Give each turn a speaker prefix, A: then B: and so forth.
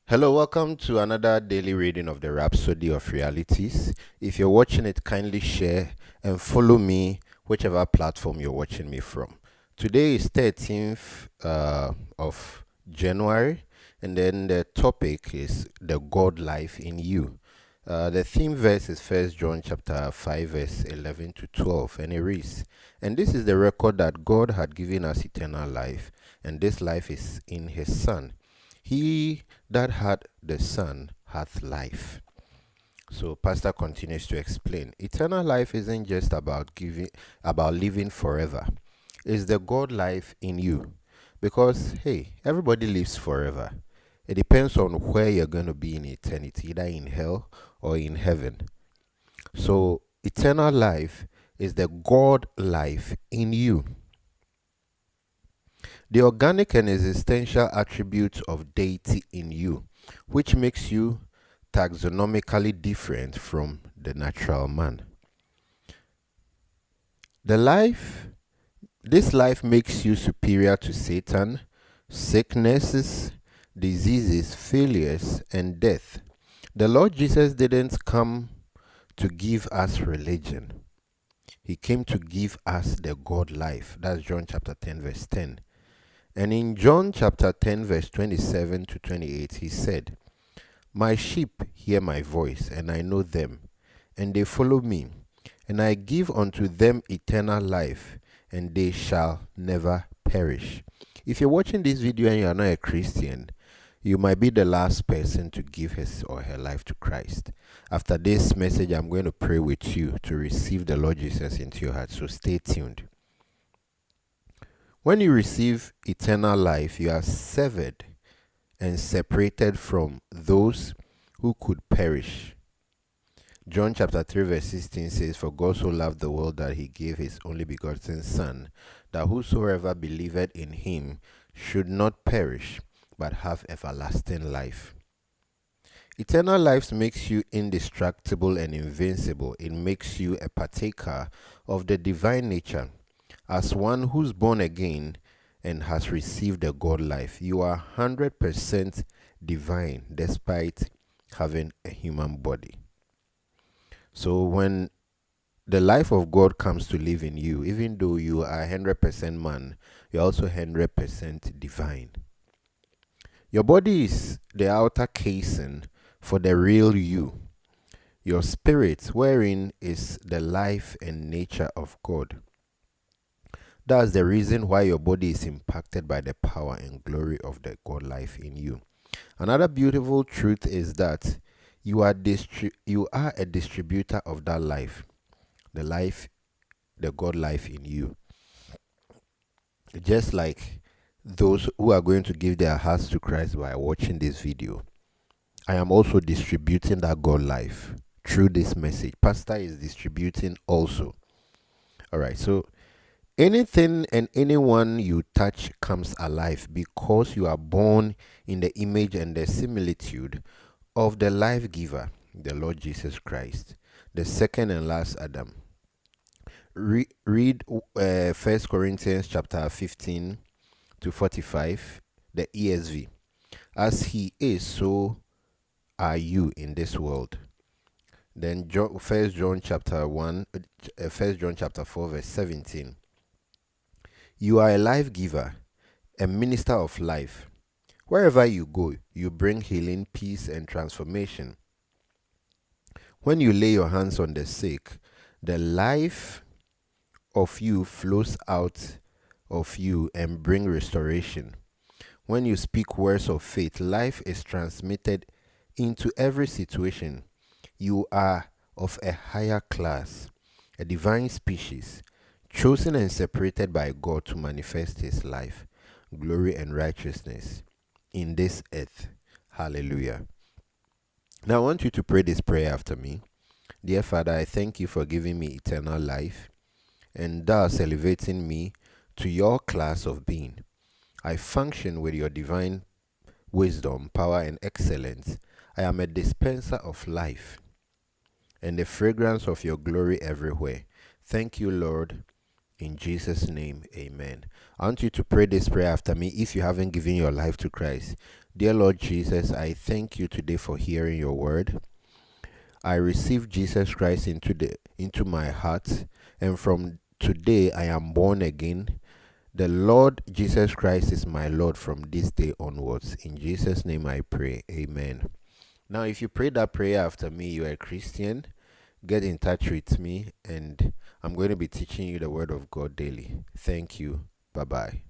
A: Hello, welcome to another daily reading of the Rhapsody of Realities. If you're watching it, kindly share and follow me, whichever platform you're watching me from. Today is 13th of January, and then the topic is the God life in you. The theme verse is 1 John chapter 5, verse 11 to 12, and it reads, "And this is the record that God had given us eternal life, and this life is in his Son. He that had the Son hath life." So Pastor continues to explain. Eternal life isn't just about living forever. It's the God life in you. Because hey, everybody lives forever. It depends on where you're going to be in eternity, either in hell or in heaven. So eternal life is the God life in you. The organic and existential attributes of deity in you, which makes you taxonomically different from the natural man. This life makes you superior to Satan, sicknesses, diseases, failures, and death. The Lord Jesus didn't come to give us religion. He came to give us the God life. That's John chapter 10, verse 10. And in John chapter 10, verse 27 to 28, he said, "My sheep hear my voice, and I know them, and they follow me. And I give unto them eternal life, and they shall never perish." If you're watching this video and you are not a Christian, you might be the last person to give his or her life to Christ. After this message, I'm going to pray with you to receive the Lord Jesus into your heart, so stay tuned. When you receive eternal life, you are severed and separated from those who could perish. John chapter 3 verse 16 says, "For God so loved the world that he gave his only begotten Son, that whosoever believeth in him should not perish, but have everlasting life." Eternal life makes you indestructible and invincible. It makes you a partaker of the divine nature. As one who's born again and has received the God life, you are 100% divine despite having a human body. So when the life of God comes to live in you, even though you are 100% man, you're also 100% divine. Your body is the outer casing for the real you. Your spirit, wherein is the life and nature of God. That's the reason why your body is impacted by the power and glory of the God life in you. Another beautiful truth is that you are a distributor of that life, the God life in you. Just like those who are going to give their hearts to Christ by watching this video, I am also distributing that God life through this message. Pastor is distributing also. All right, so anything and anyone you touch comes alive because you are born in the image and the similitude of the life giver, the Lord Jesus Christ, the second and last Adam. Read 1 Corinthians chapter 15 to 45, the ESV. "As he is, so are you in this world." Then 1 John chapter 4, verse 17. "You are a life giver, a minister of life. Wherever you go, you bring healing, peace, and transformation. When you lay your hands on the sick, the life of you flows out of you and bring restoration. When you speak words of faith, life is transmitted into every situation. You are of a higher class, a divine species, chosen and separated by God to manifest his life, glory, and righteousness in this earth." Hallelujah. Now I want you to pray this prayer after me. Dear Father, I thank you for giving me eternal life and thus elevating me to your class of being. I function with your divine wisdom, power, and excellence. I am a dispenser of life and the fragrance of your glory everywhere. Thank you, Lord. In Jesus' name, amen. I want you to pray this prayer after me if you haven't given your life to Christ. Dear Lord Jesus, I thank you today for hearing your word. I receive Jesus Christ into my heart, and from today I am born again. The Lord Jesus Christ is my Lord from this day onwards. In Jesus' name I pray. Amen. Now, if you pray that prayer after me, you are a Christian, get in touch with me, and I'm going to be teaching you the Word of God daily. Thank you. Bye bye.